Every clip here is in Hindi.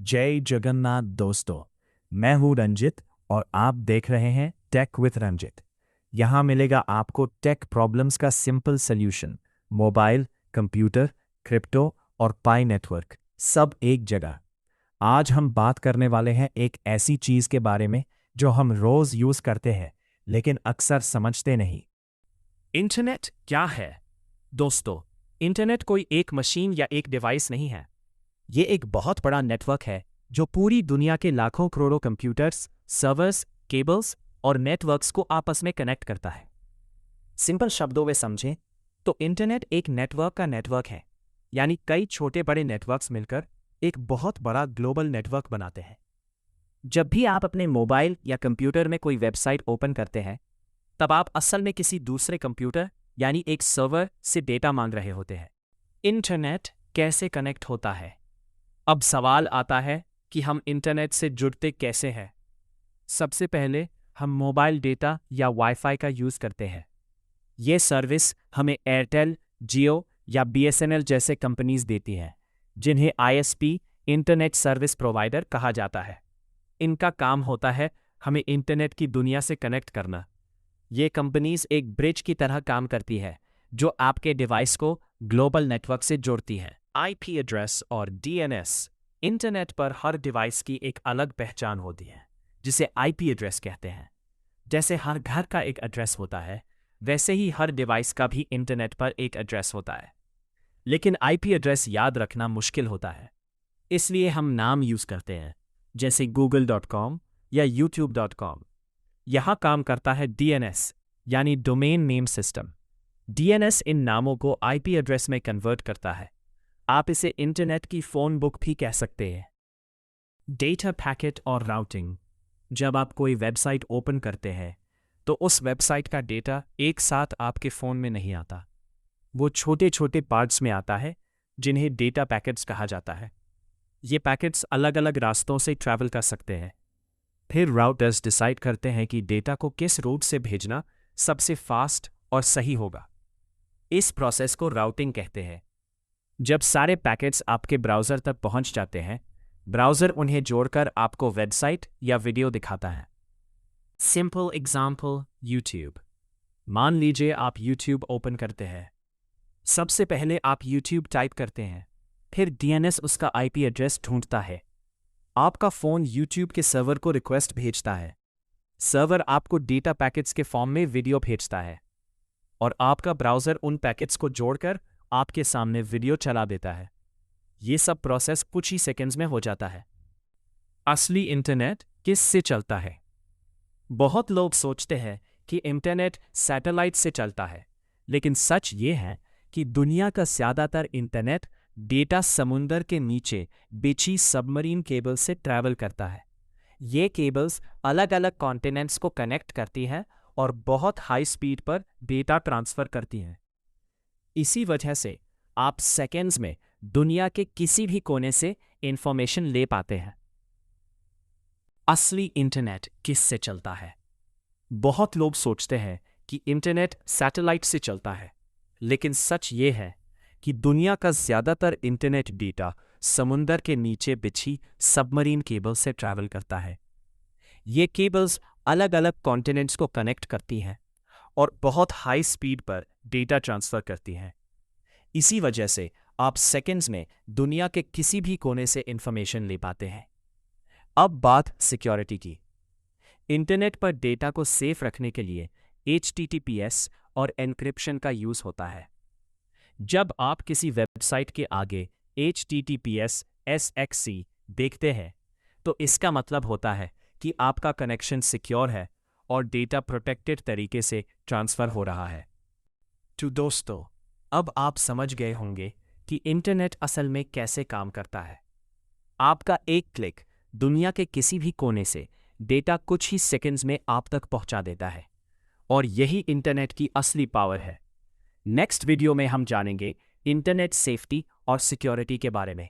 जय जगन्नाथ दोस्तों। मैं हूं रंजित और आप देख रहे हैं टेक विथ रंजित। यहाँ मिलेगा आपको टेक प्रॉब्लम्स का simple solution. Mobile, computer, crypto और पाई नेटवर्क सब एक जगह। आज हम बात करने वाले हैं एक ऐसी चीज के बारे में जो हम रोज यूज करते हैं लेकिन अक्सर समझते नहीं। इंटरनेट क्या है? दोस्तों, इंटरनेट कोई एक मशीन या एक डिवाइस नहीं है। ये एक बहुत बड़ा नेटवर्क है जो पूरी दुनिया के लाखों करोड़ों कंप्यूटर्स, सर्वर्स, केबल्स और नेटवर्क्स को आपस में कनेक्ट करता है। सिंपल शब्दों में समझें तो इंटरनेट एक नेटवर्क का नेटवर्क है, यानी कई छोटे बड़े नेटवर्क्स मिलकर एक बहुत बड़ा ग्लोबल नेटवर्क बनाते हैं। जब भी आप अपने मोबाइल या कंप्यूटर में कोई वेबसाइट ओपन करते हैं, तब आप असल में किसी दूसरे कंप्यूटर यानी एक सर्वर से डेटा मांग रहे होते हैं। इंटरनेट कैसे कनेक्ट होता है? अब सवाल आता है कि हम इंटरनेट से जुड़ते कैसे हैं। सबसे पहले हम मोबाइल डेटा या वाईफाई का यूज़ करते हैं। ये सर्विस हमें एयरटेल, जियो या बीएसएनएल जैसे कंपनीज देती हैं, जिन्हें आईएसपी इंटरनेट सर्विस प्रोवाइडर कहा जाता है। इनका काम होता है हमें इंटरनेट की दुनिया से कनेक्ट करना। ये कंपनीज एक ब्रिज की तरह काम करती है जो आपके डिवाइस को ग्लोबल नेटवर्क से जोड़ती है। आईपी एड्रेस और डीएनएस। इंटरनेट पर हर डिवाइस की एक अलग पहचान होती है जिसे आईपी एड्रेस कहते हैं। जैसे हर घर का एक एड्रेस होता है, वैसे ही हर डिवाइस का भी इंटरनेट पर एक एड्रेस होता है। लेकिन आईपी एड्रेस याद रखना मुश्किल होता है, इसलिए हम नाम यूज़ करते हैं, जैसे google.com या youtube.com। यहाँ काम करता है डीएनएस यानी डोमेन नेम सिस्टम। डीएनएस इन नामों को आईपी एड्रेस में कन्वर्ट करता है। आप इसे इंटरनेट की फ़ोन बुक भी कह सकते हैं। डेटा पैकेट और राउटिंग। जब आप कोई वेबसाइट ओपन करते हैं तो उस वेबसाइट का डेटा एक साथ आपके फ़ोन में नहीं आता। वो छोटे छोटे पार्ट्स में आता है जिन्हें डेटा पैकेट्स कहा जाता है। ये पैकेट्स अलग अलग रास्तों से ट्रैवल कर सकते हैं। फिर राउटर्स डिसाइड करते हैं कि डेटा को किस रूट से भेजना सबसे फास्ट और सही होगा। इस प्रोसेस को राउटिंग कहते हैं। जब सारे पैकेट्स आपके ब्राउज़र तक पहुंच जाते हैं, ब्राउज़र उन्हें जोड़कर आपको वेबसाइट या वीडियो दिखाता है। Simple example, YouTube. मान लीजिए आप यूट्यूब ओपन करते हैं। सबसे पहले आप यूट्यूब टाइप करते हैं, फिर डीएनएस उसका आईपी एड्रेस ढूंढता है। आपका फ़ोन यूट्यूब के सर्वर को रिक्वेस्ट भेजता है। सर्वर आपको डेटा पैकेट्स के फॉर्म में वीडियो भेजता है और आपका ब्राउज़र उन पैकेट्स को जोड़कर आपके सामने वीडियो चला देता है। ये सब प्रोसेस कुछ ही सेकंड्स में हो जाता है। असली इंटरनेट किस से चलता है? बहुत लोग सोचते हैं कि इंटरनेट सैटेलाइट से चलता है, लेकिन सच ये है कि दुनिया का ज़्यादातर इंटरनेट डेटा समुंदर के नीचे बिछी सबमरीन केबल से ट्रैवल करता है। ये केबल्स अलग अलग कॉन्टिनेंट्स को कनेक्ट करती हैं और बहुत हाई स्पीड पर डेटा ट्रांसफ़र करती हैं। इसी वजह से आप सेकेंड्स में दुनिया के किसी भी कोने से इंफॉर्मेशन ले पाते हैं। असली इंटरनेट किस से चलता है? बहुत लोग सोचते हैं कि इंटरनेट सैटेलाइट से चलता है, लेकिन सच ये है कि दुनिया का ज़्यादातर इंटरनेट डेटा समुंदर के नीचे बिछी सबमरीन केबल से ट्रैवल करता है। ये केबल्स अलग अलग कॉन्टिनेंट्स को कनेक्ट करती हैं और बहुत हाई स्पीड पर डेटा ट्रांसफ़र करती हैं। इसी वजह से आप सेकंड्स में दुनिया के किसी भी कोने से इंफॉर्मेशन ले पाते हैं। अब बात सिक्योरिटी की। इंटरनेट पर डेटा को सेफ रखने के लिए HTTPS और एन्क्रिप्शन का यूज़ होता है। जब आप किसी वेबसाइट के आगे HTTPS SXC देखते हैं, तो इसका मतलब होता है कि आपका कनेक्शन सिक्योर है और डेटा प्रोटेक्टेड तरीके से ट्रांसफ़र हो रहा है। तो दोस्तों, अब आप समझ गए होंगे कि इंटरनेट असल में कैसे काम करता है। आपका एक क्लिक दुनिया के किसी भी कोने से डेटा कुछ ही सेकंड्स में आप तक पहुंचा देता है और यही इंटरनेट की असली पावर है। नेक्स्ट वीडियो में हम जानेंगे इंटरनेट सेफ्टी और सिक्योरिटी के बारे में।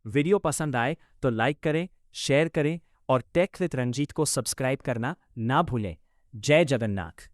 वीडियो पसंद आए तो लाइक करें, शेयर करें और टेक विद रंजीत को सब्सक्राइब करना ना भूलें। जय जगन्नाथ।